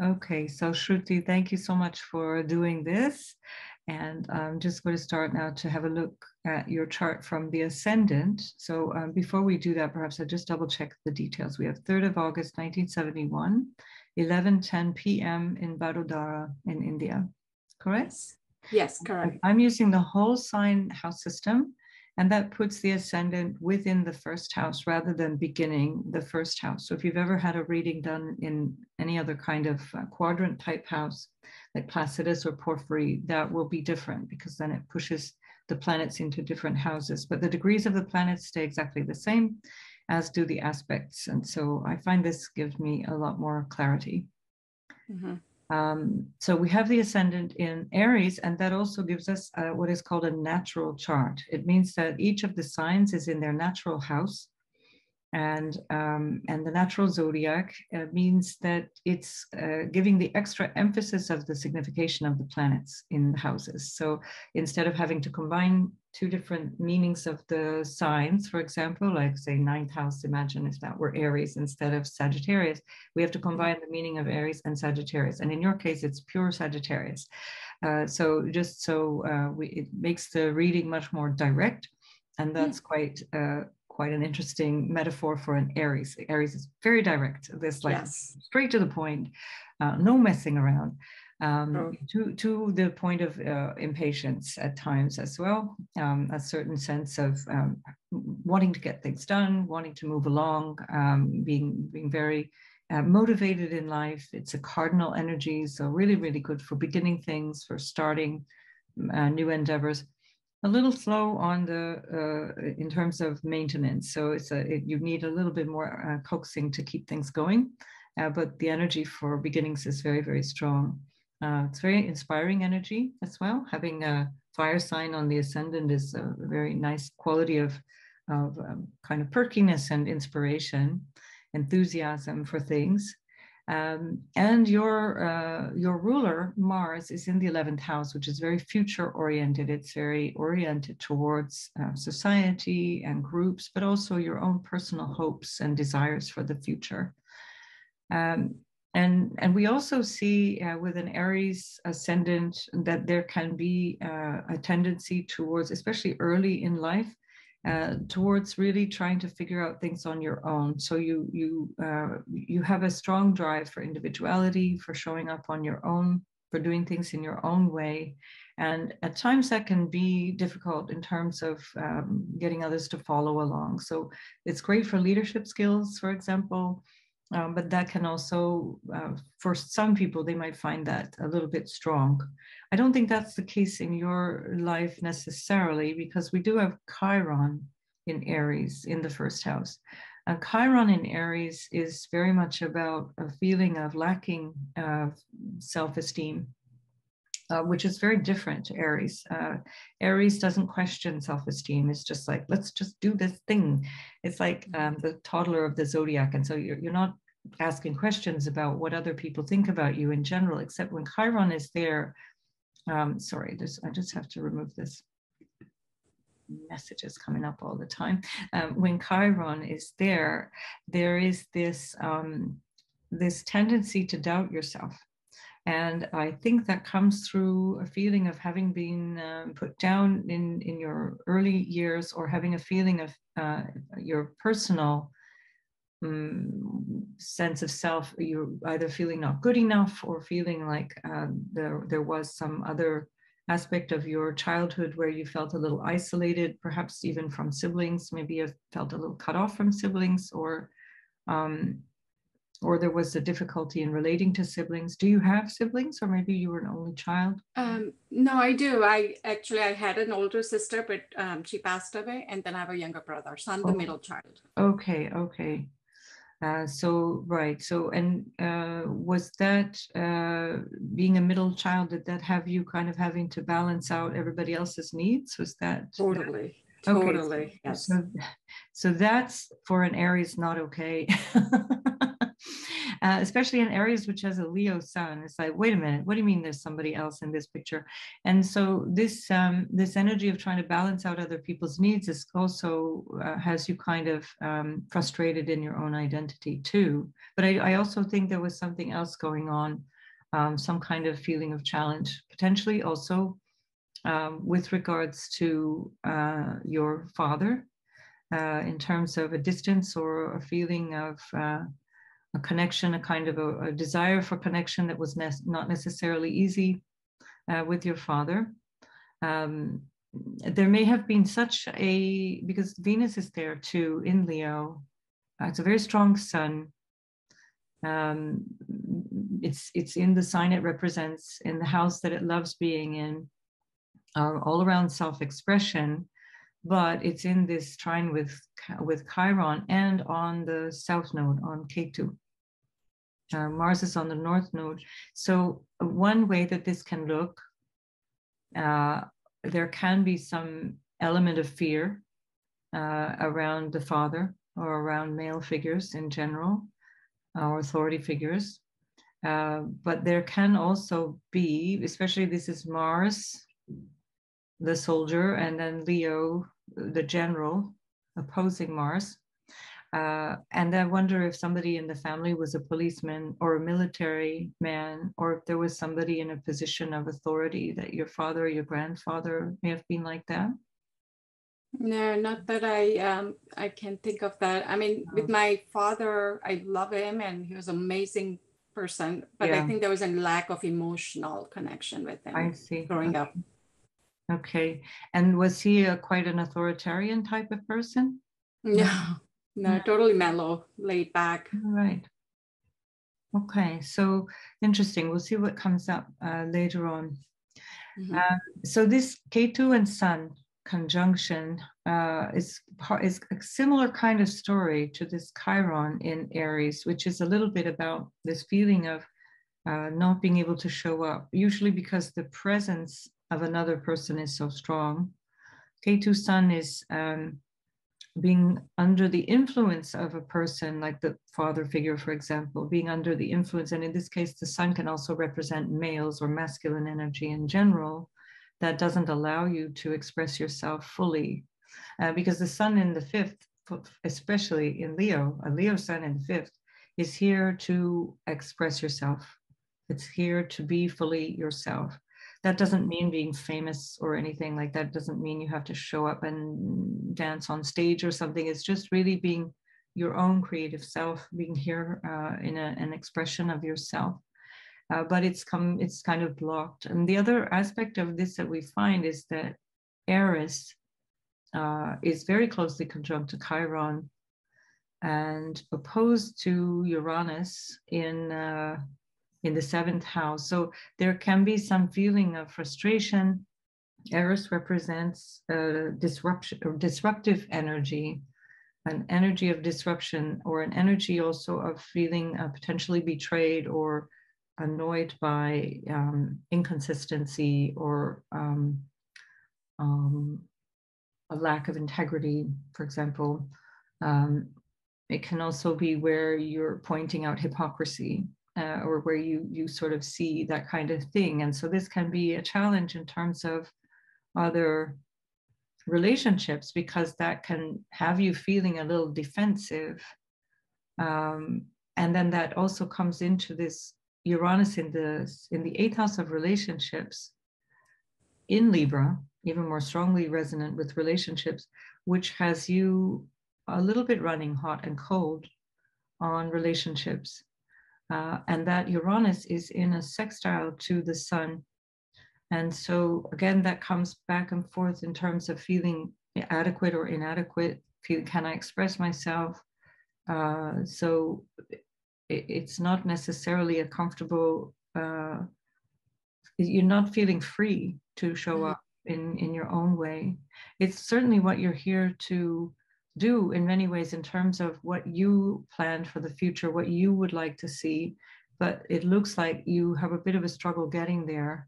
Okay, so Shruti, thank you so much for doing this. And I'm just going to start now to have a look at your chart from the ascendant. So before we do that, perhaps I'll just double check the details. We have 3rd of August, 1971, 11:10 p.m. in Vadodara in India, correct? Yes, yes, correct. I'm using the whole sign house system, and that puts the ascendant within the first house rather than beginning the first house. So if you've ever had a reading done in any other kind of quadrant type house, like Placidus or Porphyry, that will be different because then it pushes the planets into different houses. But the degrees of the planets stay exactly the same, as do the aspects. And so I find this gives me a lot more clarity. Mm-hmm. So we have the ascendant in Aries, and that also gives us what is called a natural chart. It means that each of the signs is in their natural house, and the natural zodiac means that it's giving the extra emphasis of the signification of the planets in the houses. So instead of having to combine two different meanings of the signs, for example, like say ninth house, imagine if that were Aries instead of Sagittarius, we have to combine the meaning of Aries and Sagittarius. And in your case, it's pure Sagittarius. So it makes the reading much more direct. And that's quite an interesting metaphor for an Aries. Aries is very direct. This like straight to the point, no messing around, to the point of impatience at times as well. A certain sense of wanting to get things done, wanting to move along, being very motivated in life. It's a cardinal energy, so really, really good for beginning things, for starting new endeavors. A little slow on the in terms of maintenance, so you need a little bit more coaxing to keep things going, but the energy for beginnings is very, very strong. It's very inspiring energy as well. Having a fire sign on the ascendant is a very nice quality of kind of perkiness and inspiration, enthusiasm for things. And your ruler, Mars, is in the 11th house, which is very future oriented. It's very oriented towards society and groups, but also your own personal hopes and desires for the future. And we also see with an Aries ascendant that there can be a tendency towards, especially early in life, towards really trying to figure out things on your own. So you have a strong drive for individuality, for showing up on your own, for doing things in your own way. And at times that can be difficult in terms of getting others to follow along. So it's great for leadership skills, for example. But that can also, for some people, they might find that a little bit strong. I don't think that's the case in your life necessarily, because we do have Chiron in Aries in the first house. Chiron in Aries is very much about a feeling of lacking self-esteem, which is very different to Aries. Aries doesn't question self-esteem. It's just like, let's just do this thing. It's like the toddler of the zodiac. And so you're not asking questions about what other people think about you in general, except when Chiron is there. Sorry, I just have to remove this. Messages coming up all the time. When Chiron is there is this this tendency to doubt yourself. And I think that comes through a feeling of having been put down in your early years, or having a feeling of your personal sense of self. You're either feeling not good enough, or feeling like there was some other aspect of your childhood where you felt a little isolated, perhaps even from siblings. Maybe you felt a little cut off from siblings, or there was a difficulty in relating to siblings. Do you have siblings, or maybe you were an only child? No, I do. I had an older sister, but she passed away, and then I have a younger brother, so I'm the middle child. Okay. Was that being a middle child, did that have you kind of having to balance out everybody else's needs? Was that totally? Okay. Yes. So that's, for an Aries, not okay. Especially in Aries, which has a Leo sun. It's like, wait a minute, what do you mean there's somebody else in this picture? And so this this energy of trying to balance out other people's needs is also has you kind of frustrated in your own identity too. But I also think there was something else going on, some kind of feeling of challenge, potentially also with regards to your father, in terms of a distance or a feeling of a connection, a kind of a desire for connection that was not necessarily easy with your father. There may have been such a, because Venus is there too in Leo. It's a very strong sun. It's in the sign it represents, in the house that it loves being in, all around self-expression. But it's in this trine with Chiron and on the south node, on Ketu. Mars is on the north node. So one way that this can look, there can be some element of fear around the father or around male figures in general, or authority figures. But there can also be, especially this is Mars, the soldier, and then Leo, the general, opposing Mars. And I wonder if somebody in the family was a policeman or a military man, or if there was somebody in a position of authority, that your father or your grandfather may have been like that. No, not that I can think of that. I mean, with my father, I love him and he was an amazing person, but I think there was a lack of emotional connection with him. I see. Growing up. Okay. And was he quite an authoritarian type of person? No, totally mellow, laid back. Right. Okay, so interesting. We'll see what comes up later on. So this Ketu and Sun conjunction is a similar kind of story to this Chiron in Aries, which is a little bit about this feeling of not being able to show up, usually because the presence of another person is so strong. Ketu Sun is being under the influence of a person, like the father figure, for example, being under the influence. And in this case, the sun can also represent males or masculine energy in general that doesn't allow you to express yourself fully. Because the sun in the fifth, especially in Leo, a Leo sun in the fifth, is here to express yourself. It's here to be fully yourself. That doesn't mean being famous or anything like that. It doesn't mean you have to show up and dance on stage or something. It's just really being your own creative self, being here in an expression of yourself. But it's kind of blocked. And the other aspect of this that we find is that Eris is very closely conjunct to Chiron and opposed to Uranus in the seventh house. So there can be some feeling of frustration. Eris represents disruption or disruptive energy, an energy of disruption, or an energy also of feeling potentially betrayed or annoyed by inconsistency or a lack of integrity, for example. It can also be where you're pointing out hypocrisy. Or where you sort of see that kind of thing. And so this can be a challenge in terms of other relationships, because that can have you feeling a little defensive. And then that also comes into this Uranus in the eighth house of relationships in Libra, even more strongly resonant with relationships, which has you a little bit running hot and cold on relationships. And that Uranus is in a sextile to the sun. And so again, that comes back and forth in terms of feeling adequate or inadequate, can I express myself? So it's not necessarily a comfortable, you're not feeling free to show up in your own way. It's certainly what you're here to do in many ways in terms of what you plan for the future, what you would like to see, but it looks like you have a bit of a struggle getting there.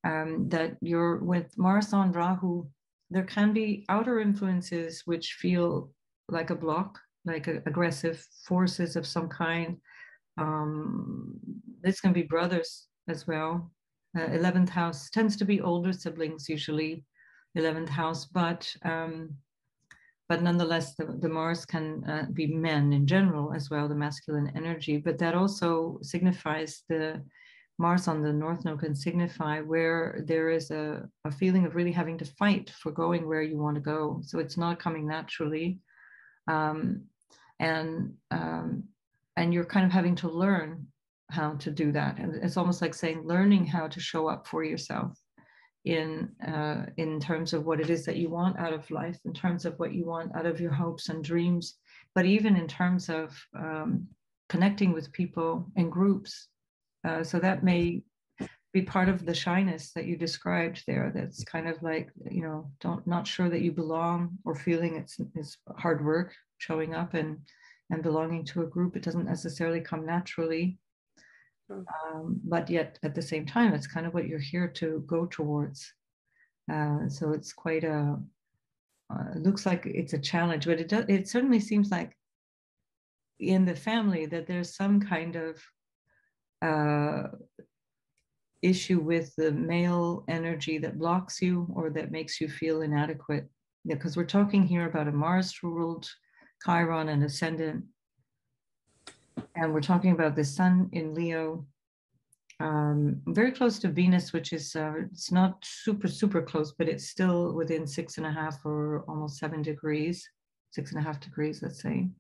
That you're with Mars on Rahu, there can be outer influences which feel like a block like aggressive forces of some kind. This can be brothers as well. 11th house tends to be older siblings usually, 11th house, but nonetheless, the Mars can be men in general as well, the masculine energy. But that also signifies the Mars on the North Node can signify where there is a feeling of really having to fight for going where you want to go. So it's not coming naturally. And you're kind of having to learn how to do that. And it's almost like saying learning how to show up for yourself in terms of what it is that you want out of life, in terms of what you want out of your hopes and dreams, but even in terms of connecting with people in groups. So that may be part of the shyness that you described there. That's kind of like, not sure that you belong, or feeling it's hard work showing up and belonging to a group. It doesn't necessarily come naturally. But yet at the same time, it's kind of what you're here to go towards. So it's quite looks like it's a challenge, but it certainly seems like in the family that there's some kind of issue with the male energy that blocks you or that makes you feel inadequate. Because we're talking here about a Mars-ruled Chiron and ascendant, and we're talking about the sun in Leo, very close to Venus, which is it's not super close, but it's still within 6.5 or almost 7 degrees, 6.5 degrees, let's say.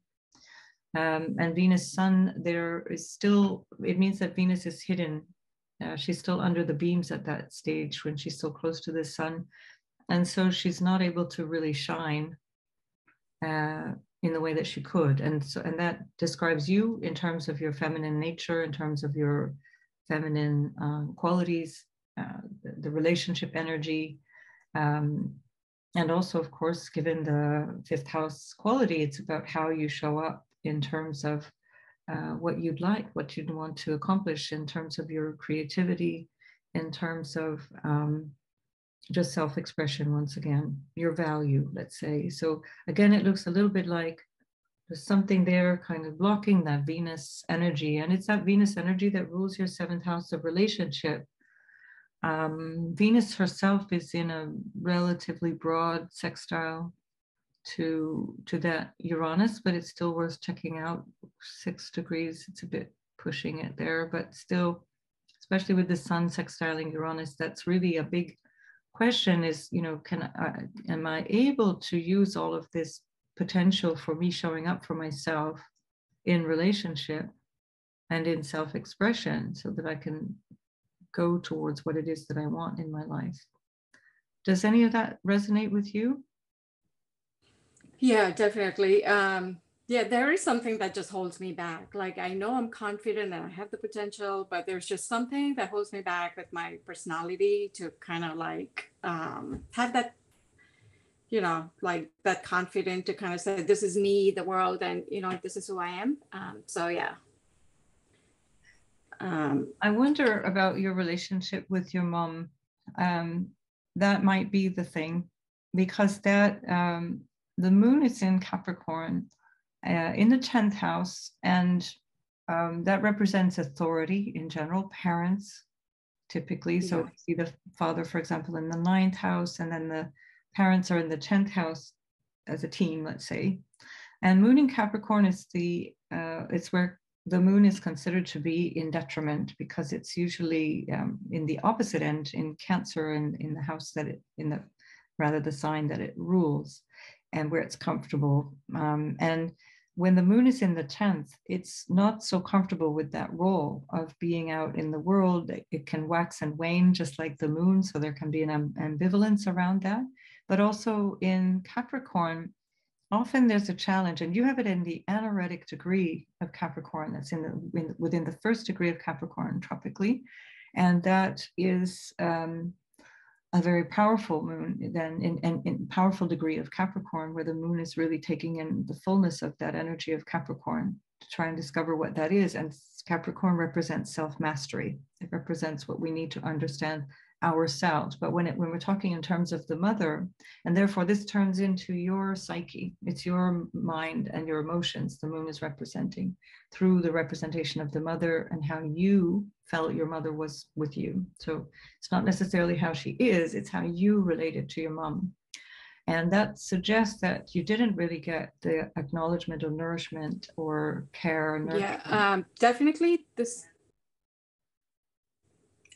And Venus Sun, there is still, it means that Venus is hidden. She's still under the beams at that stage when she's so close to the sun. And so she's not able to really shine in the way that she could. And that describes you in terms of your feminine nature, in terms of your feminine qualities, the relationship energy. And also, of course, given the 5th house quality, it's about how you show up in terms of what you'd like, what you'd want to accomplish, in terms of your creativity, in terms of just self-expression, once again, your value, let's say. So again, it looks a little bit like there's something there kind of blocking that Venus energy. And it's that Venus energy that rules your 7th house of relationship. Venus herself is in a relatively broad sextile to that Uranus, but it's still worth checking out. 6 degrees, it's a bit pushing it there, but still, especially with the sun sextiling Uranus, that's really a big question is, am I able to use all of this potential for me showing up for myself in relationship and in self-expression so that I can go towards what it is that I want in my life? Does any of that resonate with you? Yeah, definitely. Yeah, there is something that just holds me back. Like, I know I'm confident and I have the potential, but there's just something that holds me back with my personality to kind of like have that, like that confidence to kind of say, this is me, the world, and, this is who I am. So, yeah. I wonder about your relationship with your mom. That might be the thing, because that the moon is in Capricorn in the 10th house, and that represents authority in general, parents typically. So we see the father, for example, in the 9th house, and then the parents are in the 10th house as a team, let's say. And moon in Capricorn is it's where the moon is considered to be in detriment, because it's usually in the opposite end, in Cancer, and in the house that the sign that it rules, and where it's comfortable. And when the moon is in the 10th, it's not so comfortable with that role of being out in the world. It can wax and wane just like the moon, so there can be an ambivalence around that. But also in Capricorn, often there's a challenge, and you have it in the anaretic degree of Capricorn, that's within the 1st degree of Capricorn tropically, and that is a very powerful moon, then in powerful degree of Capricorn, where the moon is really taking in the fullness of that energy of Capricorn to try and discover what that is. And Capricorn represents self-mastery. It represents what we need to understand ourselves. But when we're talking in terms of the mother, and therefore this turns into your psyche, it's your mind and your emotions the moon is representing through the representation of the mother and how you felt your mother was with you. So it's not necessarily how she is, it's how you related to your mom. And that suggests that you didn't really get the acknowledgement or nourishment or care. Yeah, definitely.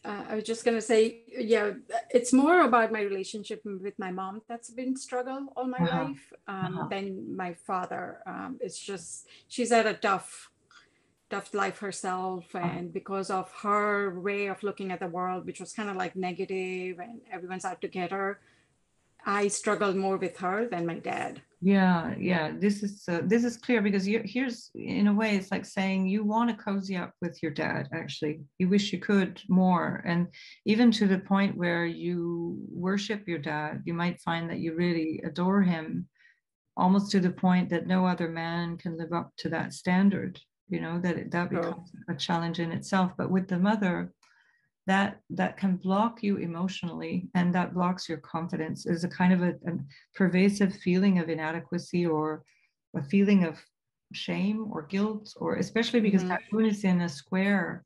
I was just going to say, yeah, it's more about my relationship with my mom that's been struggle all my life than my father. It's just, she's had a tough life herself. And because of her way of looking at the world, which was kind of like negative and everyone's out to get her, I struggled more with her than my dad. Yeah. This is clear because here's, in a way, it's like saying you want to cozy up with your dad. Actually, you wish you could more, and even to the point where you worship your dad. You might find that you really adore him, almost to the point that no other man can live up to that standard. You know, that becomes a challenge in itself. But with the mother, that can block you emotionally, and that blocks your confidence. Is a kind of a pervasive feeling of inadequacy, or a feeling of shame or guilt, or especially because that moon is in a square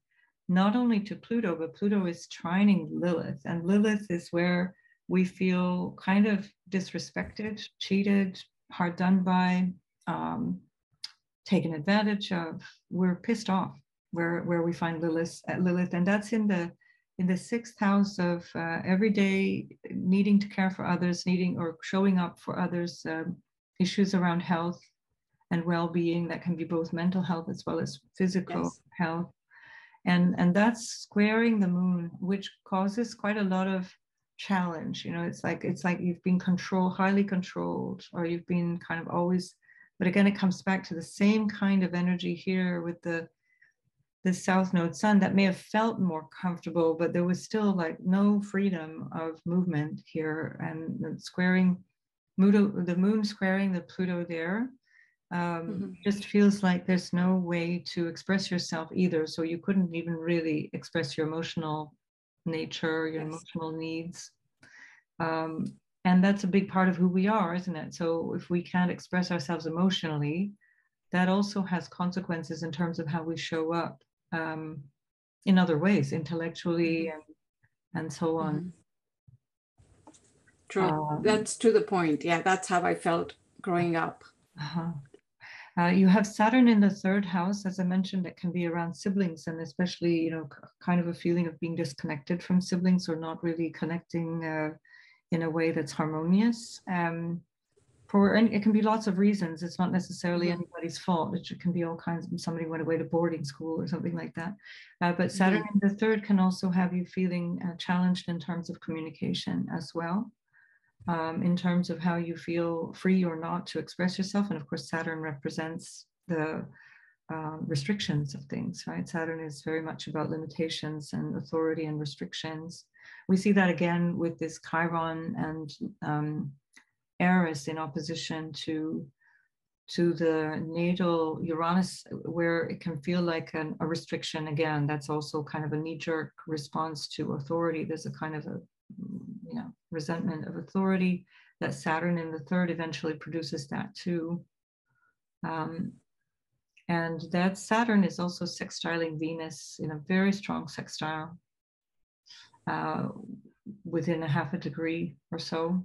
not only to Pluto, but Pluto is trining Lilith, and Lilith is where we feel kind of disrespected, cheated, hard done by, taken advantage of. We're pissed off where we find Lilith, and that's in the sixth house of every day needing to care for others, needing or showing up for others, issues around health and well-being that can be both mental health as well as physical health. And that's squaring the moon, which causes quite a lot of challenge. You know, it's like you've been highly controlled, or you've been kind of always, but again, it comes back to the same kind of energy here with the South Node Sun that may have felt more comfortable, but there was still like no freedom of movement here. And squaring the moon squaring the Pluto there just feels like there's no way to express yourself either. So you couldn't even really express your emotional nature, your emotional needs. And that's a big part of who we are, isn't it? So if we can't express ourselves emotionally, that also has consequences in terms of how we show up in other ways, intellectually and so on. True. That's to the point. Yeah, that's how I felt growing up. You have Saturn in the third house, as I mentioned. It can be around siblings, and especially, you know, kind of a feeling of being disconnected from siblings or not really connecting in a way that's harmonious. And it can be lots of reasons. It's not necessarily anybody's fault. It can be all kinds of, somebody went away to boarding school or something like that. But Saturn in the third can also have you feeling challenged in terms of communication as well, in terms of how you feel free or not to express yourself. And of course, Saturn represents the restrictions of things, right? Saturn is very much about limitations and authority and restrictions. We see that again with this Chiron and Eris in opposition to the natal Uranus, where it can feel like a restriction. Again, that's also kind of a knee-jerk response to authority. There's a kind of a resentment of authority that Saturn in the third eventually produces that too. And that Saturn is also sextiling Venus in a very strong sextile within a half a degree or so.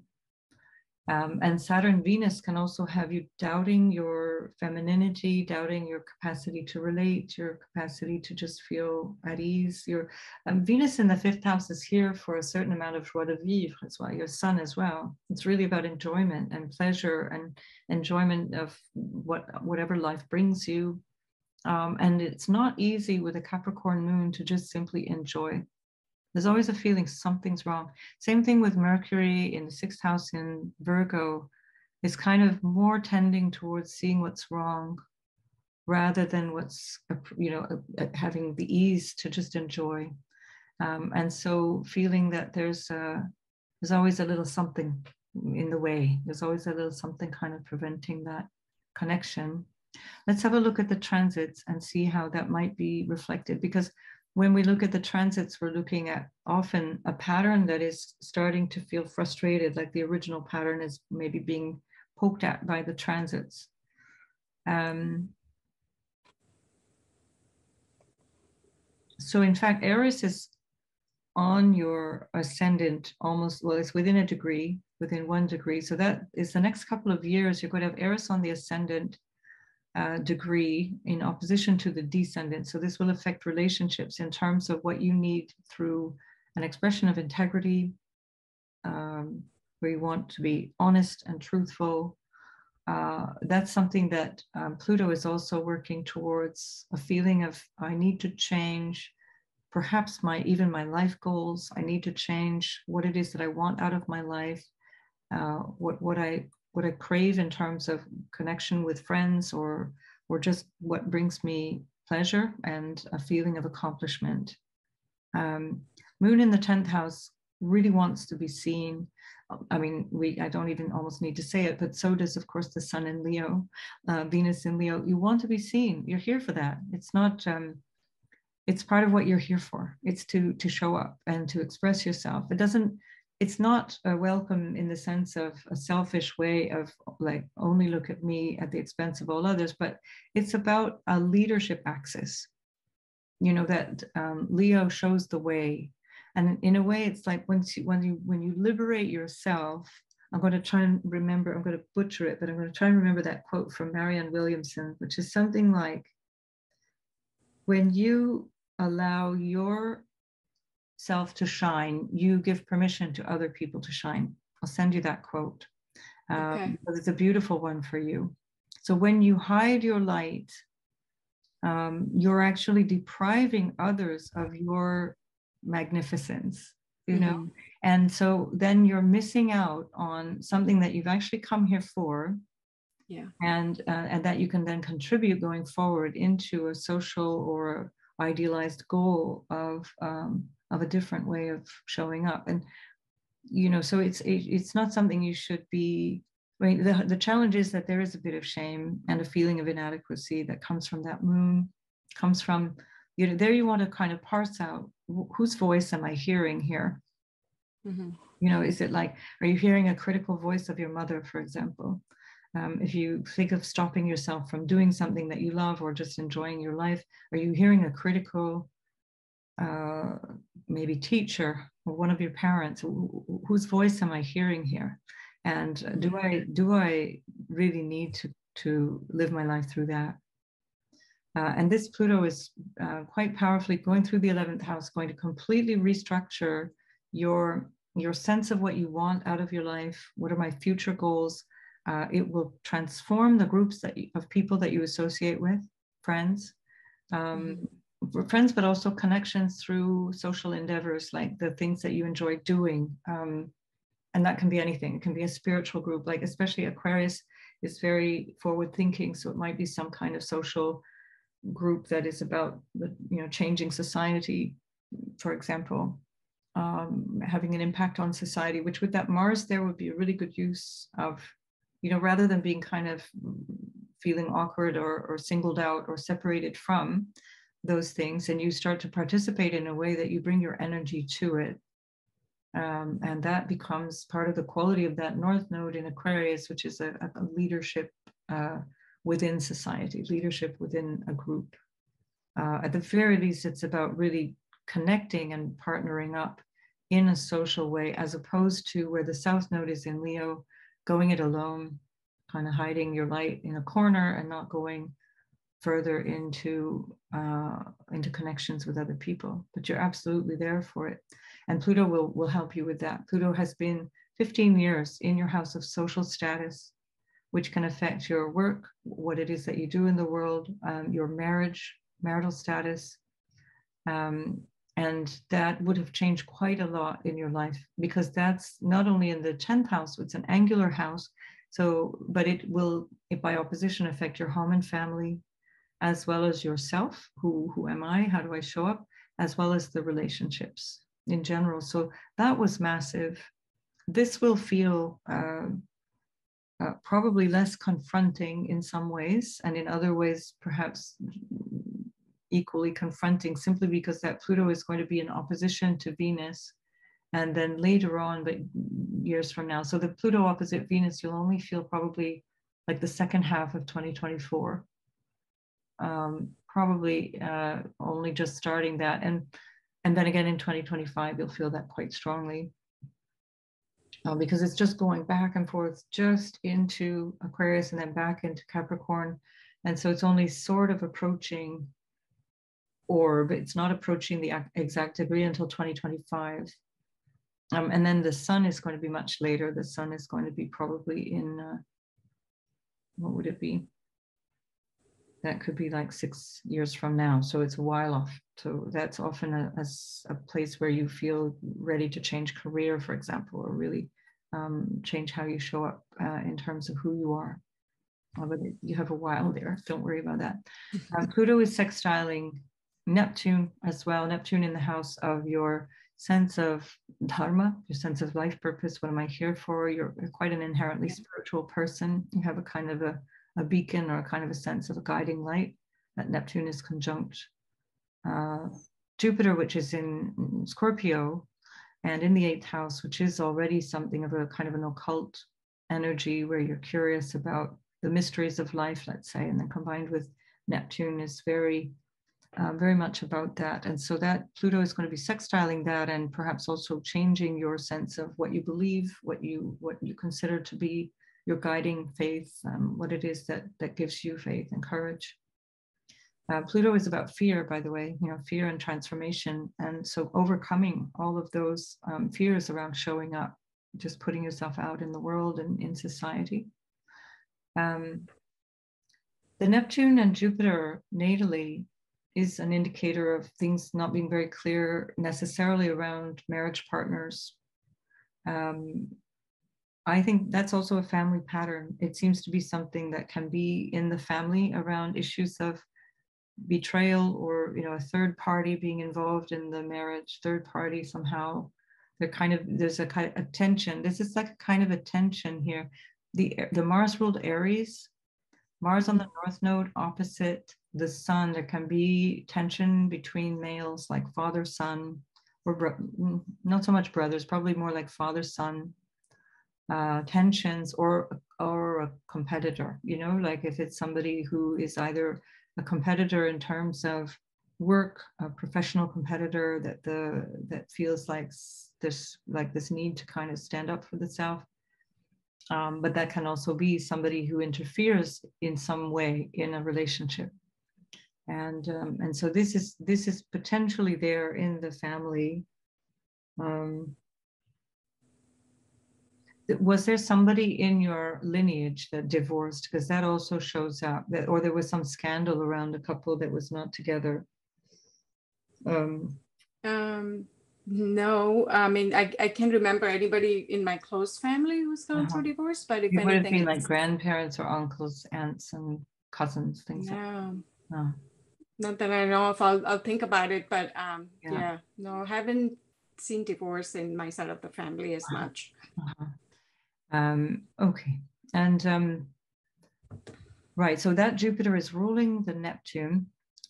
And Saturn Venus can also have you doubting your femininity, doubting your capacity to relate, your capacity to just feel at ease. Your Venus in the fifth house is here for a certain amount of joie de vivre as well, your sun as well. It's really about enjoyment and pleasure and enjoyment of whatever life brings you. And it's not easy with a Capricorn moon to just simply enjoy. There's always a feeling something's wrong. Same thing with Mercury in the sixth house in Virgo. It's kind of more tending towards seeing what's wrong rather than what's, having the ease to just enjoy. And so feeling that there's always a little something in the way. There's always a little something kind of preventing that connection. Let's have a look at the transits and see how that might be reflected, because when we look at the transits, we're looking at often a pattern that is starting to feel frustrated, like the original pattern is maybe being poked at by the transits. So in fact, Eris is on your ascendant almost, well, it's within a degree, within 1 degree. So that is the next couple of years, you're going to have Eris on the ascendant degree in opposition to the descendant. So this will affect relationships in terms of what you need through an expression of integrity, where you want to be honest and truthful. That's something that Pluto is also working towards, a feeling of, I need to change perhaps even my life goals. I need to change what it is that I want out of my life, what I crave in terms of connection with friends, or just what brings me pleasure and a feeling of accomplishment. Moon in the 10th house really wants to be seen. I mean, I don't even almost need to say it, but so does, of course, the Sun in Leo, Venus in Leo. You want to be seen. You're here for that. It's not. It's part of what you're here for. It's to show up and to express yourself. It's not a welcome in the sense of a selfish way of like, only look at me at the expense of all others, but it's about a leadership axis. You know, that Leo shows the way. And in a way, it's like when you liberate yourself, I'm going to try and remember, I'm going to butcher it, but I'm going to try and remember that quote from Marianne Williamson, which is something like, when you allow yourself to shine, you give permission to other people to shine. I'll send you that quote. Okay. But it's a beautiful one for you. So when you hide your light, you're actually depriving others of your magnificence, you know? And so then you're missing out on something that you've actually come here for. Yeah. And that you can then contribute going forward into a social or idealized goal of a different way of showing up. And you know, so it's not something you should be. I mean, the challenge is that there is a bit of shame and a feeling of inadequacy that comes from that moon, comes from, you know, there you want to kind of parse out, whose voice am I hearing here? You know, is it like, are you hearing a critical voice of your mother, for example? If you think of stopping yourself from doing something that you love or just enjoying your life, are you hearing a critical, maybe teacher or one of your parents? Whose voice am I hearing here? And do I really need to live my life through that? And this Pluto is quite powerfully going through the 11th house, going to completely restructure your sense of what you want out of your life. What are my future goals? It will transform the groups of people that you associate with, friends, but also connections through social endeavors, like the things that you enjoy doing. And that can be anything. It can be a spiritual group, like especially Aquarius is very forward thinking. So it might be some kind of social group that is about changing society, for example. Having an impact on society, which with that Mars there would be a really good use of, rather than being kind of feeling awkward or singled out or separated from those things, and you start to participate in a way that you bring your energy to it. And that becomes part of the quality of that North Node in Aquarius, which is a leadership within society, leadership within a group. At the very least, it's about really connecting and partnering up in a social way, as opposed to where the South Node is in Leo, going it alone, kind of hiding your light in a corner and not going further into connections with other people. But you're absolutely there for it. And Pluto will help you with that. Pluto has been 15 years in your house of social status, which can affect your work, what it is that you do in the world, your marriage, marital status. And that would have changed quite a lot in your life, because that's not only in the 10th house, it's an angular house. But it will, by opposition, affect your home and family, as well as yourself. Who am I? How do I show up? As well as the relationships in general. So that was massive. This will feel probably less confronting in some ways, and in other ways, perhaps equally confronting, simply because that Pluto is going to be in opposition to Venus. And then later on, but years from now. So the Pluto opposite Venus, you'll only feel probably like the second half of 2024. Probably only just starting that. And then again in 2025, you'll feel that quite strongly. Because it's just going back and forth just into Aquarius and then back into Capricorn. And so it's only sort of approaching orb. It's not approaching the exact degree until 2025. And then the sun is going to be much later. The sun is going to be probably in, what would it be? That could be like 6 years from now. So it's a while off. So that's often a place where you feel ready to change career, for example, or really change how you show up in terms of who you are. But you have a while there. Don't worry about that. Pluto is sextiling Neptune as well. Neptune in the house of your sense of dharma, your sense of life purpose. What am I here for? You're quite an inherently spiritual person. You have a kind of a beacon or a kind of a sense of a guiding light. That Neptune is conjunct Jupiter, which is in Scorpio, and in the 8th house, which is already something of a kind of an occult energy where you're curious about the mysteries of life, let's say, and then combined with Neptune is very much about that. And so that Pluto is going to be sextiling that, and perhaps also changing your sense of what you believe, what you consider to be your guiding faith, what it is that gives you faith and courage. Pluto is about fear, by the way, fear and transformation. And so overcoming all of those fears around showing up, just putting yourself out in the world and in society. The Neptune and Jupiter natally is an indicator of things not being very clear necessarily around marriage partners. I think that's also a family pattern. It seems to be something that can be in the family around issues of betrayal, or a third party being involved in the marriage. Third party somehow, there's a kind of tension. This is like a kind of a tension here. The Mars ruled Aries, Mars on the North Node opposite the Sun. There can be tension between males, like father son, or not so much brothers, probably more like father son tensions, or a competitor. Like if it's somebody who is either a competitor in terms of work, a professional competitor that feels like this need to kind of stand up for the self. But that can also be somebody who interferes in some way in a relationship. And so this is potentially there in the family. Was there somebody in your lineage that divorced? Because that also shows up, or there was some scandal around a couple that was not together. No, I mean, I can't remember anybody in my close family who's gone through divorce, but if it would anything, have been like grandparents or uncles, aunts and cousins, things like that. Not that I know if I'll think about it, but no, haven't seen divorce in my side of the family as much. Okay, and right, so that Jupiter is ruling the Neptune,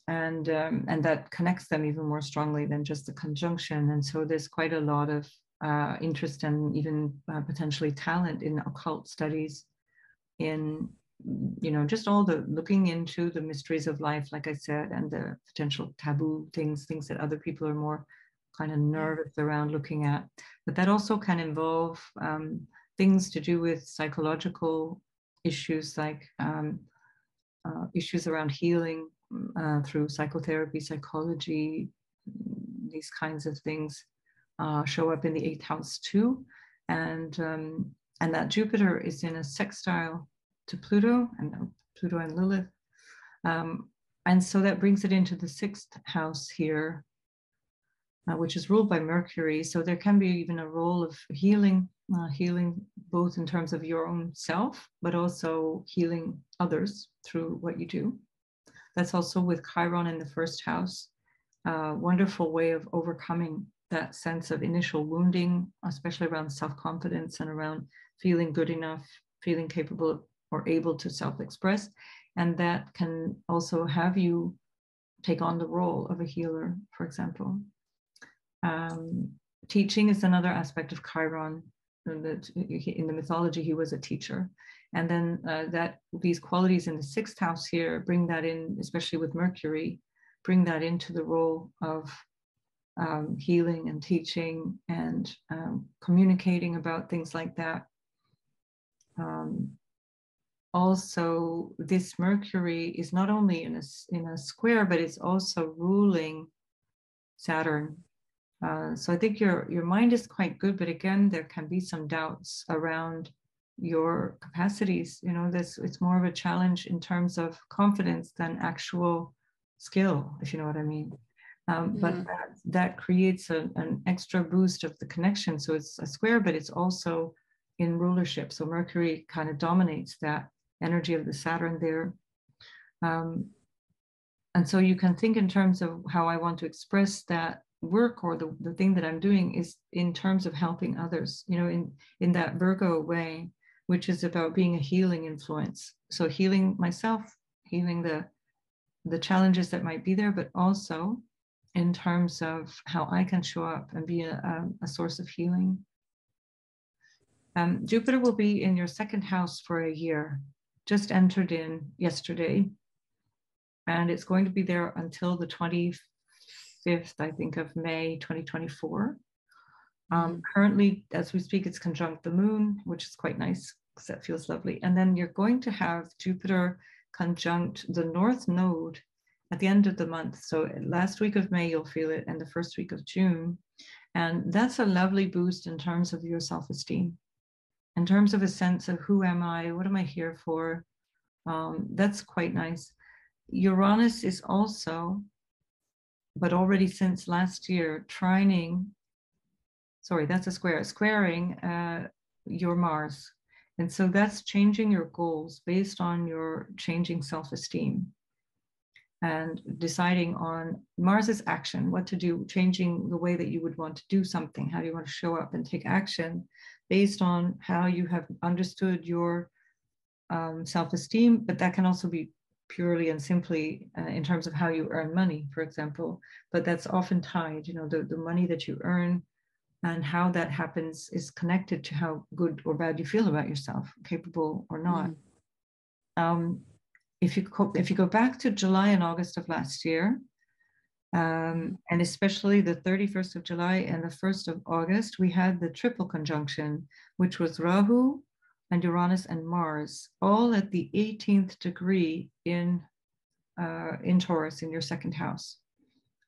and that connects them even more strongly than just the conjunction. And so there's quite a lot of interest and even potentially talent in occult studies, in just all the looking into the mysteries of life, like I said, and the potential taboo things that other people are more kind of nervous around looking at. But that also can involve things to do with psychological issues, like issues around healing through psychotherapy, psychology. These kinds of things show up in the 8th house too. And that Jupiter is in a sextile to Pluto and Lilith. And so that brings it into the 6th house here, which is ruled by Mercury. So there can be even a role of healing both in terms of your own self, but also healing others through what you do. That's also with Chiron in the 1st house. Wonderful way of overcoming that sense of initial wounding, especially around self-confidence and around feeling good enough, feeling capable or able to self-express. And that can also have you take on the role of a healer, for example. Teaching is another aspect of Chiron. In the mythology, he was a teacher. And then that these qualities in the sixth house here bring that in, especially with Mercury, bring that into the role of healing and teaching and communicating about things like that. Also, this Mercury is not only in a square, but it's also ruling Saturn. So I think your mind is quite good, but again, there can be some doubts around your capacities. You know, it's more of a challenge in terms of confidence than actual skill, if you know what I mean. But that creates an extra boost of the connection. So it's a square, but it's also in rulership. So Mercury kind of dominates that energy of the Saturn there. And so you can think in terms of how I want to express that work, or the thing that I'm doing is in terms of helping others, you know, in that Virgo way, which is about being a healing influence. So healing myself, healing the challenges that might be there, but also in terms of how I can show up and be a source of healing. Jupiter will be in your second house for a year, just entered in yesterday, and it's going to be there until the 25th, I think, of May 2024. Currently, as we speak, it's conjunct the moon, which is quite nice because that feels lovely. And then you're going to have Jupiter conjunct the North Node at the end of the month. So last week of May, you'll feel it, and the first week of June. And that's a lovely boost in terms of your self-esteem, in terms of a sense of who am I, what am I here for? That's quite nice. Uranus is also, but already since last year, that's a square, squaring your Mars. And so that's changing your goals based on your changing self-esteem and deciding on Mars's action, what to do, changing the way that you would want to do something. How do you want to show up and take action based on how you have understood your self-esteem, but that can also be purely and simply in terms of how you earn money, for example. But that's often tied, you know, the money that you earn and how that happens is connected to how good or bad you feel about yourself, capable or not. If you go back to July and August of last year, and especially the 31st of July and the 1st of August, we had the triple conjunction, which was Rahu and Uranus and Mars, all at the 18th degree in Taurus, in your second house.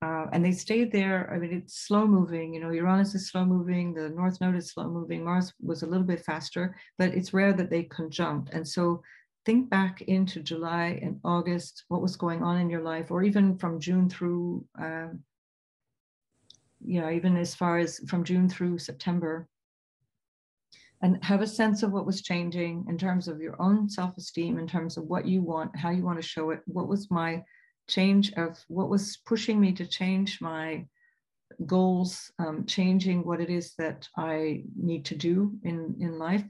And they stayed there. I mean, it's slow moving, you know, Uranus is slow moving, the North Node is slow moving, Mars was a little bit faster, but it's rare that they conjunct. And so think back into July and August, what was going on in your life, or even from June through, even as far as from June through September, and have a sense of what was changing in terms of your own self-esteem, in terms of what you want, how you want to show it. What was my change of, what was pushing me to change my goals, changing what it is that I need to do in life,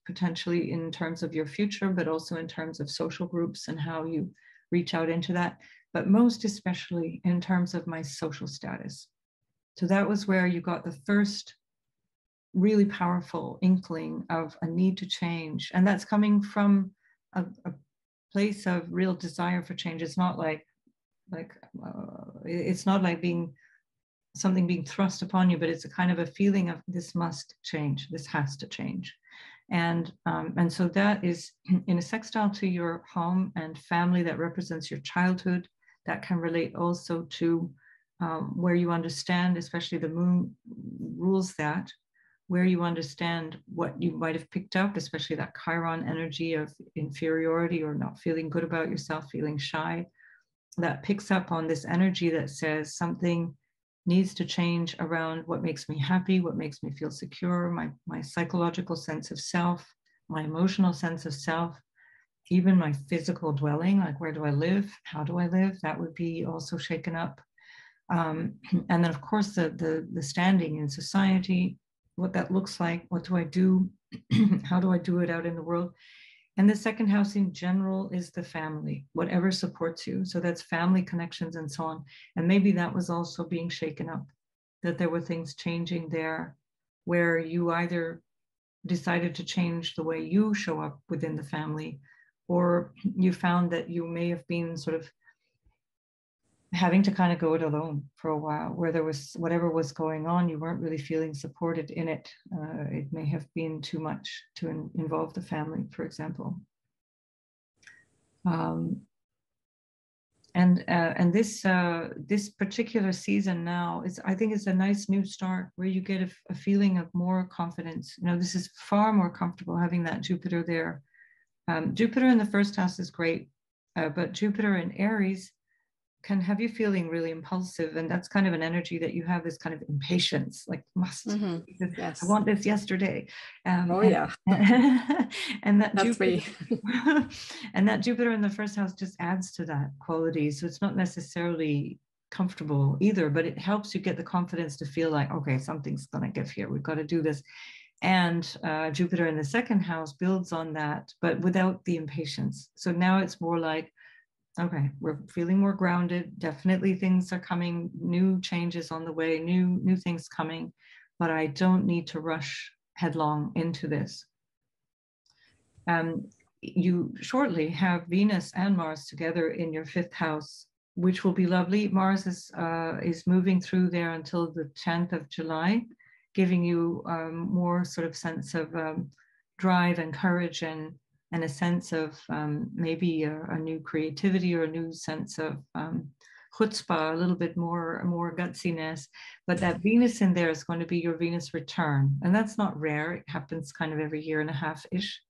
potentially in terms of your future, but also in terms of social groups and how you reach out into that, but most especially in terms of my social status. So that was where you got the first really powerful inkling of a need to change. And that's coming from a place of real desire for change. It's not it's not like something being thrust upon you, but it's a kind of a feeling of this must change, this has to change. And so that is in a sextile to your home and family that represents your childhood. That can relate also to where you understand, especially the moon rules that, where you understand what you might have picked up, especially that Chiron energy of inferiority or not feeling good about yourself, feeling shy, that picks up on this energy that says something needs to change around what makes me happy, what makes me feel secure, my psychological sense of self, my emotional sense of self, even my physical dwelling, like where do I live, how do I live, that would be also shaken up. And then of course the standing in society, what that looks like, what do I do, how do I do it out in the world. And the second house in general is the family, whatever supports you. So that's family connections and so on. And maybe that was also being shaken up, that there were things changing there where you either decided to change the way you show up within the family, or you found that you may have been sort of having to kind of go it alone for a while, where there was whatever was going on, you weren't really feeling supported in it. It may have been too much to involve the family, for example. And this particular season now is, I think, is a nice new start where you get a feeling of more confidence. You know, this is far more comfortable having that Jupiter there. Jupiter in the first house is great, but Jupiter in Aries can have you feeling really impulsive, and that's kind of an energy that you have, this kind of impatience, like Yes. I want this yesterday. Yeah. And that That's Jupiter, me. and that Jupiter in the first house just adds to that quality. So it's not necessarily comfortable either, but it helps you get the confidence to feel like, okay, something's going to give here. We've got to do this. And Jupiter in the second house builds on that, but without the impatience. So now it's more like, okay, we're feeling more grounded. Definitely things are coming, new changes on the way, new things coming, but I don't need to rush headlong into this. You shortly have Venus and Mars together in your fifth house, which will be lovely. Mars is moving through there until the 10th of July, giving you more sort of sense of drive and courage and a sense of maybe a new creativity or a new sense of chutzpah, a little bit more gutsiness. But that Venus in there is going to be your Venus return. And that's not rare. It happens kind of every year and a half-ish.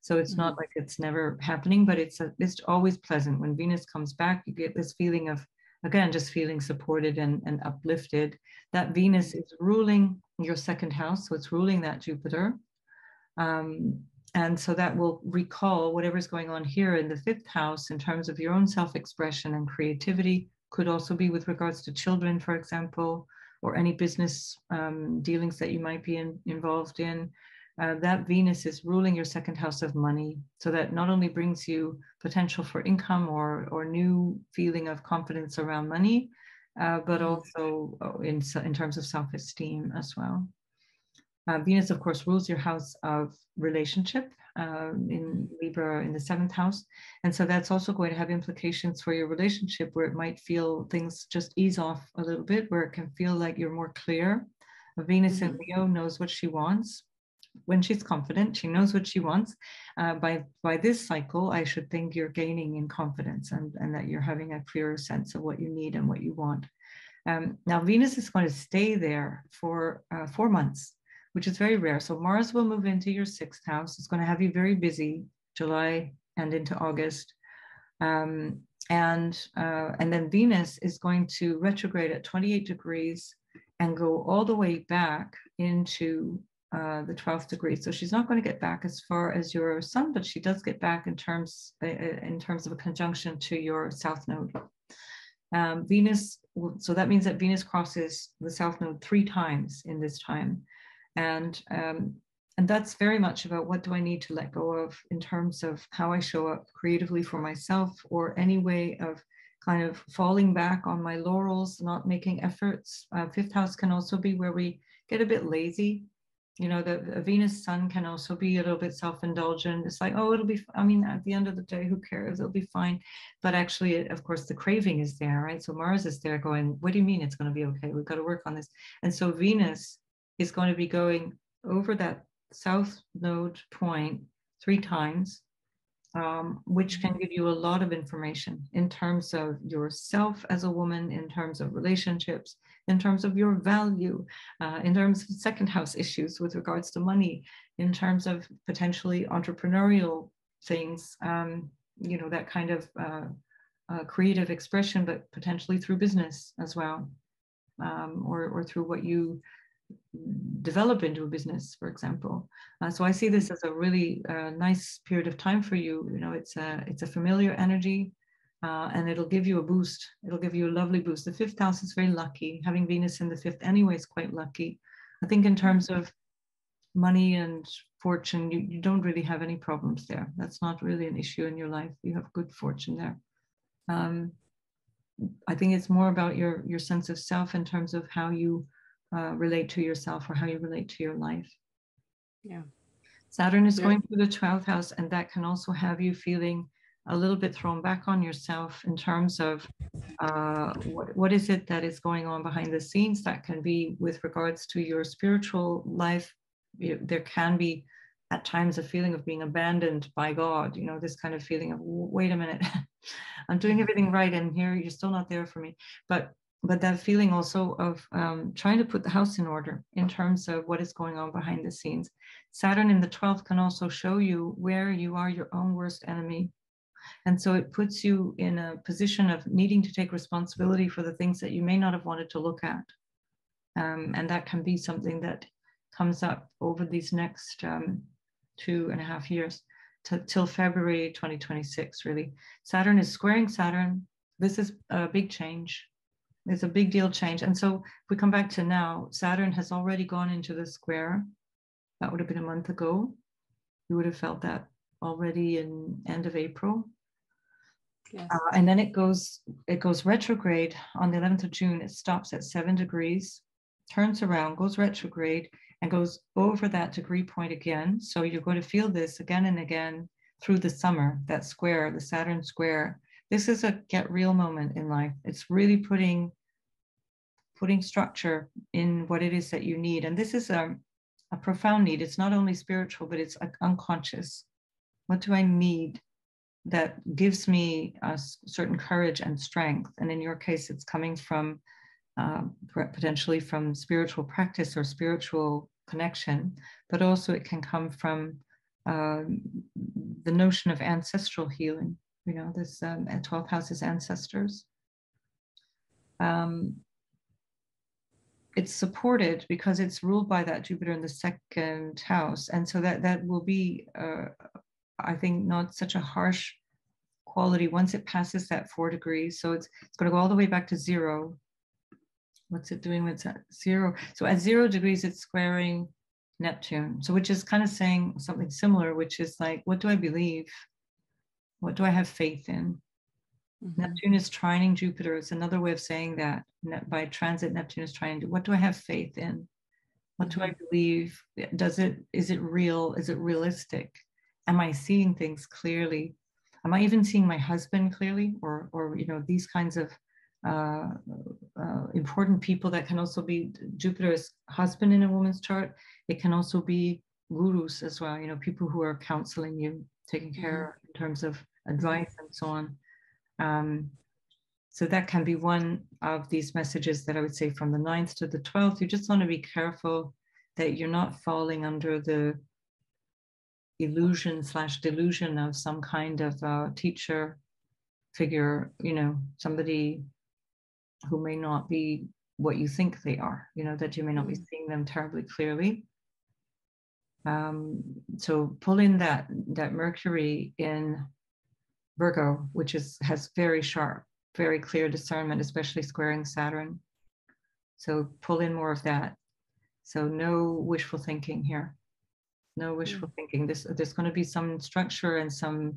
So it's not like it's never happening, but it's always pleasant. When Venus comes back, you get this feeling of, again, just feeling supported and uplifted. That Venus is ruling your second house, so it's ruling that Jupiter. And so that will recall whatever's going on here in the fifth house in terms of your own self-expression and creativity. Could also be with regards to children, for example, or any business dealings that you might be involved in. That Venus is ruling your second house of money. So that not only brings you potential for income or new feeling of confidence around money, but also in terms of self-esteem as well. Venus, of course, rules your house of relationship in Libra in the seventh house. And so that's also going to have implications for your relationship, where it might feel things just ease off a little bit, where it can feel like you're more clear. Venus in Leo knows what she wants. When she's confident, she knows what she wants. By this cycle, I should think you're gaining in confidence and that you're having a clearer sense of what you need and what you want. Now, Venus is going to stay there for 4 months, which is very rare. So Mars will move into your sixth house. It's going to have you very busy, July and into August. And then Venus is going to retrograde at 28 degrees and go all the way back into the 12th degree. So she's not going to get back as far as your sun, but she does get back in terms of a conjunction to your south node. Venus, so that means that Venus crosses the south node 3 times in this time. And that's very much about what do I need to let go of in terms of how I show up creatively for myself, or any way of kind of falling back on my laurels, not making efforts. Fifth house can also be where we get a bit lazy. You know, the Venus sun can also be a little bit self-indulgent. It's like, oh, it'll be, I mean, at the end of the day, who cares? It'll be fine. But actually, of course, the craving is there, right? So Mars is there going, what do you mean it's going to be okay? We've got to work on this. And so Venus is going to be going over that south node point 3 times, which can give you a lot of information in terms of yourself as a woman, in terms of relationships, in terms of your value, in terms of second house issues with regards to money, in terms of potentially entrepreneurial things, you know, that kind of creative expression, but potentially through business as well, or through what you develop into a business, for example. So I see this as a really nice period of time for you. You know, it's a familiar energy, and it'll give you a boost. It'll give you a lovely boost. The fifth house is very lucky. Having Venus in the fifth anyway is quite lucky. I think in terms of money and fortune, you don't really have any problems there. That's not really an issue in your life. You have good fortune there. I think it's more about your sense of self in terms of how you relate to yourself or how you relate to your life. Yeah. Saturn is going through the 12th house, and that can also have you feeling a little bit thrown back on yourself in terms of what is it that is going on behind the scenes. That can be with regards to your spiritual life. There can be at times a feeling of being abandoned by God, you know, this kind of feeling of, wait a minute, I'm doing everything right, and here you're still not there for me. But that feeling also of trying to put the house in order in terms of what is going on behind the scenes. Saturn in the 12th can also show you where you are your own worst enemy. And so it puts you in a position of needing to take responsibility for the things that you may not have wanted to look at. And that can be something that comes up over these next 2.5 years till February 2026, really. Saturn is squaring Saturn. This is a big change. It's a big deal change. And so if we come back to now, Saturn has already gone into the square. That would have been a month ago. You would have felt that already in end of April. Yes. And then it goes retrograde on the 11th of June. It stops at 7 degrees, turns around, goes retrograde, and goes over that degree point again. So you're going to feel this again and again through the summer, that square, the Saturn square. This is a get real moment in life. It's really putting structure in what it is that you need. And this is a profound need. It's not only spiritual, but it's unconscious. What do I need that gives me a certain courage and strength? And in your case, it's coming from potentially from spiritual practice or spiritual connection, but also it can come from the notion of ancestral healing. You know, this 12th house is ancestors. It's supported because it's ruled by that Jupiter in the 2nd house. And so that will be, I think, not such a harsh quality once it passes that 4 degrees. So it's going to go all the way back to 0. What's it doing with that? 0? So at 0 degrees, it's squaring Neptune. So which is kind of saying something similar, which is like, what do I believe? What do I have faith in? Mm-hmm. Neptune is trining Jupiter. It's another way of saying that. By transit, Neptune is trining. What do I have faith in? What do I believe? Is it real? Is it realistic? Am I seeing things clearly? Am I even seeing my husband clearly? Or you know, these kinds of important people. That can also be Jupiter's husband in a woman's chart. It can also be gurus as well, you know, people who are counseling you, taking care in terms of advice and so on. So that can be one of these messages that I would say from the 9th to the 12th. You just want to be careful that you're not falling under the illusion/delusion of some kind of teacher figure, you know, somebody who may not be what you think they are, you know, that you may not be seeing them terribly clearly. So pull in that Mercury in Virgo, which has very sharp, very clear discernment, especially squaring Saturn. So pull in more of that. So no wishful thinking here. No wishful thinking. There's going to be some structure and some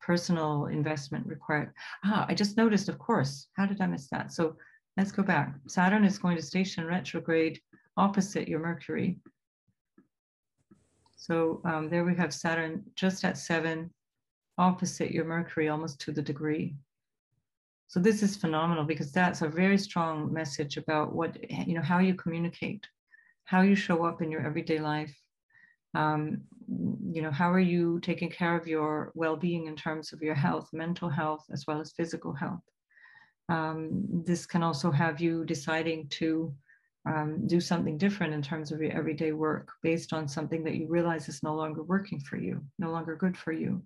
personal investment required. I just noticed, of course, how did I miss that? So let's go back. Saturn is going to station retrograde opposite your Mercury. So there we have Saturn just at 7, opposite your Mercury, almost to the degree. So this is phenomenal because that's a very strong message about what, you know, how you communicate, how you show up in your everyday life. You know, how are you taking care of your well-being in terms of your health, mental health, as well as physical health? This can also have you deciding to do something different in terms of your everyday work based on something that you realize is no longer working for you, no longer good for you.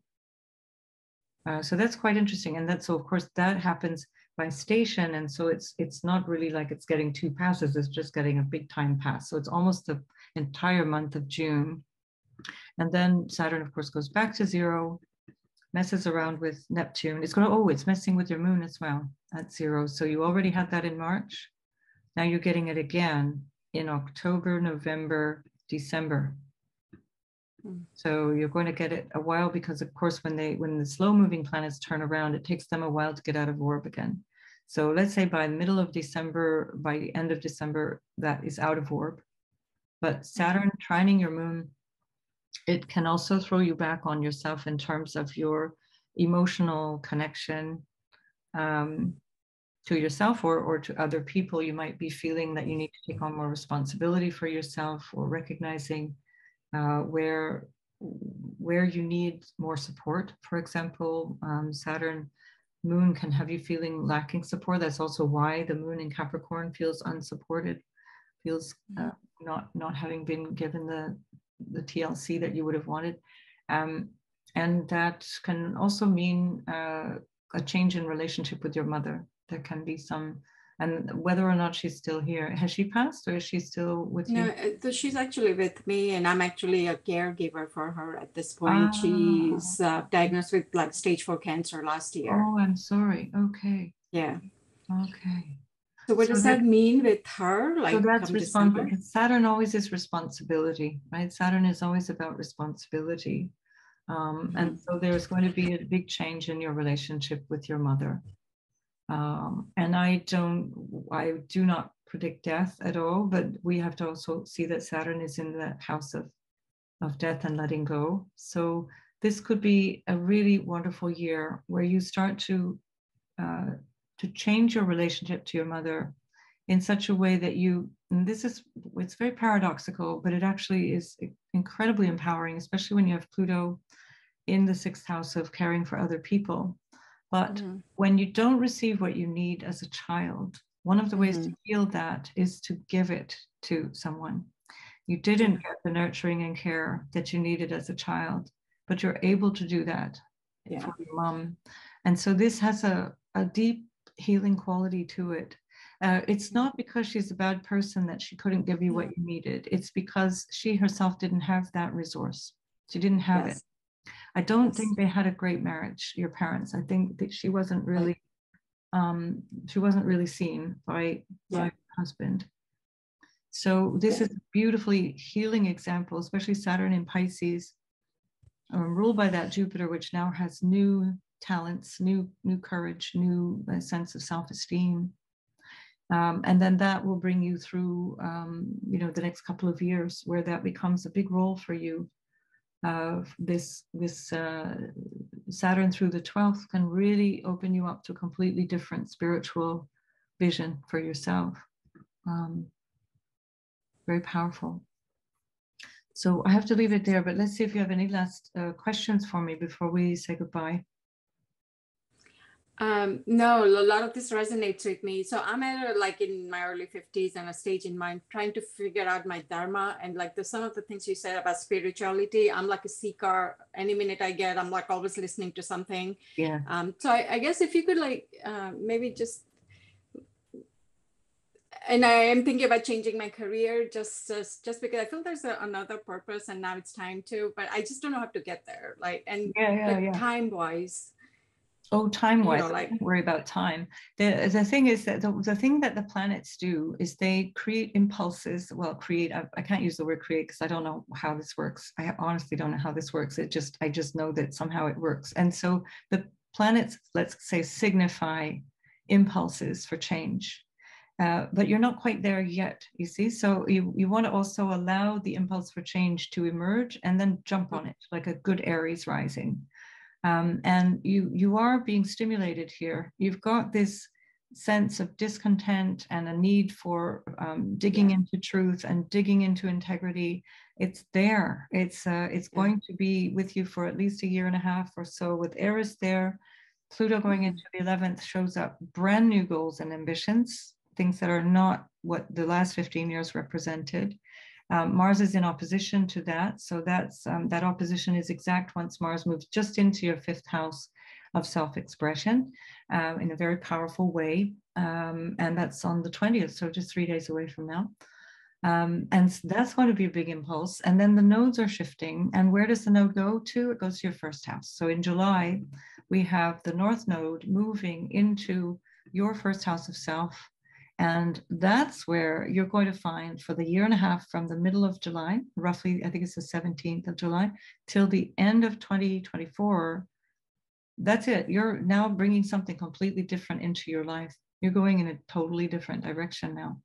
So that's quite interesting. And so of course that happens by station. And so it's not really like it's getting 2 passes, it's just getting a big time pass. So it's almost the entire month of June. And then Saturn, of course, goes back to 0, messes around with Neptune. It's messing with your moon as well at 0. So you already had that in March. Now you're getting it again in October, November, December. So you're going to get it a while, because of course when the slow moving planets turn around, it takes them a while to get out of orb again. So let's say by middle of December, by the end of December, that is out of orb. But Saturn trining your moon, it can also throw you back on yourself in terms of your emotional connection to yourself or to other people. You might be feeling that you need to take on more responsibility for yourself, or recognizing where you need more support. For example, Saturn moon can have you feeling lacking support. That's also why the moon in Capricorn feels unsupported, feels not having been given the TLC that you would have wanted. And that can also mean a change in relationship with your mother. There can be some, and whether or not she's still here. Has she passed, or is she still with you? No, she's actually with me, and I'm actually a caregiver for her at this point. She's diagnosed with like stage 4 cancer last year. Oh, I'm sorry. Okay. Yeah. Okay. So what does that mean with her? Like, so that's responsibility. Saturn always is responsibility, right? Saturn is always about responsibility. And so there's going to be a big change in your relationship with your mother. And I do not predict death at all, but we have to also see that Saturn is in the house of death and letting go. So this could be a really wonderful year where you start to change your relationship to your mother in such a way that it's very paradoxical, but it actually is incredibly empowering, especially when you have Pluto in the 6th house of caring for other people. But when you don't receive what you need as a child, one of the ways to heal that is to give it to someone. You didn't get the nurturing and care that you needed as a child, but you're able to do that for your mom. And so this has a deep healing quality to it. It's not because she's a bad person that she couldn't give you what you needed. It's because she herself didn't have that resource. She didn't have it. I don't think they had a great marriage, your parents. I think that she wasn't really seen by her husband. So this is a beautifully healing example, especially Saturn in Pisces, ruled by that Jupiter, which now has new talents, new courage, new sense of self-esteem. And then that will bring you through, the next couple of years where that becomes a big role for you. This Saturn through the 12th can really open you up to a completely different spiritual vision for yourself. Very powerful. So I have to leave it there, but let's see if you have any last questions for me before we say goodbye. No, a lot of this resonates with me. So I'm in my early 50s and a stage in mind trying to figure out my dharma, and some of the things you said about spirituality. I'm like a seeker. Any minute I get, I'm like always listening to something. Yeah. So I guess if you could maybe just, and I am thinking about changing my career just because I feel there's another purpose, and now it's time to, but I just don't know how to get there. Time wise. Oh, time-wise, don't worry about time. The thing is that the thing that the planets do is they create impulses. Well, I can't use the word create because I don't know how this works. I honestly don't know how this works. I just know that somehow it works. And so the planets, let's say, signify impulses for change. But you're not quite there yet, you see? So you want to also allow the impulse for change to emerge and then jump on it like a good Aries rising. And you are being stimulated here. You've got this sense of discontent and a need for digging into truth and digging into integrity. It's there. It's going to be with you for at least 1.5 years or so. With Eris there, Pluto going into the 11th shows up brand new goals and ambitions, things that are not what the last 15 years represented. Mars is in opposition to that. So that opposition is exact once Mars moves just into your 5th house of self-expression in a very powerful way. And that's on the 20th, so just 3 days away from now. And that's going to be a big impulse. And then the nodes are shifting. And where does the node go to? It goes to your 1st house. So in July, we have the North Node moving into your 1st house of self. And that's where you're going to find for the year and a half from the middle of July, roughly, I think it's the 17th of July, till the end of 2024, that's it. You're now bringing something completely different into your life. You're going in a totally different direction now.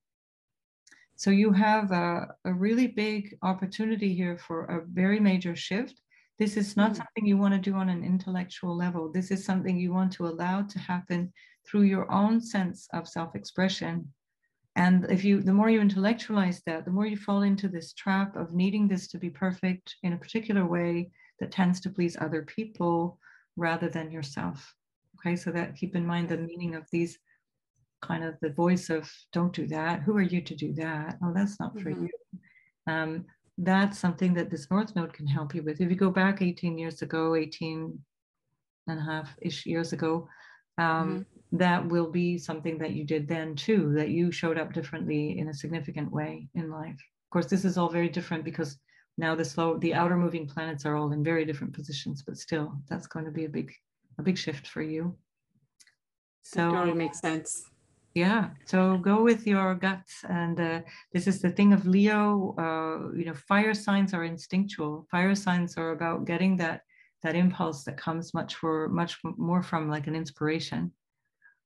So you have a really big opportunity here for a very major shift. This is not something you want to do on an intellectual level. This is something you want to allow to happen through your own sense of self-expression. And if you, the more you intellectualize that, the more you fall into this trap of needing this to be perfect in a particular way that tends to please other people rather than yourself. Okay, so that keep in mind the meaning of these kind of the voice of don't do that. Who are you to do that? Oh, that's not for you. That's something that this North Node can help you with. If you go back 18 years ago, 18 and a half-ish years ago, that will be something that you did then too, that you showed up differently in a significant way in life. Of course, this is all very different because now the outer moving planets are all in very different positions, but still, that's going to be a big shift for you. So it totally makes sense. Yeah, so go with your guts. And this is the thing of Leo, fire signs are instinctual. Fire signs are about getting that impulse that comes much more from like an inspiration.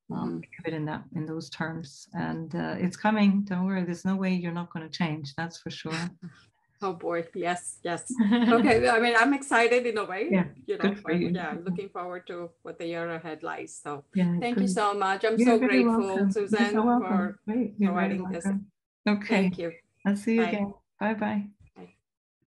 Think of it in those terms. And it's coming, don't worry, there's no way you're not going to change, that's for sure. Oh boy, yes. Okay, I mean, I'm excited in a way, good for you. Looking forward to what the year ahead lies. So thank good. you so much. I'm You're so grateful, welcome. Susan, You're so for You're providing this. Okay. Thank you. I'll see you Bye. again. Bye-bye.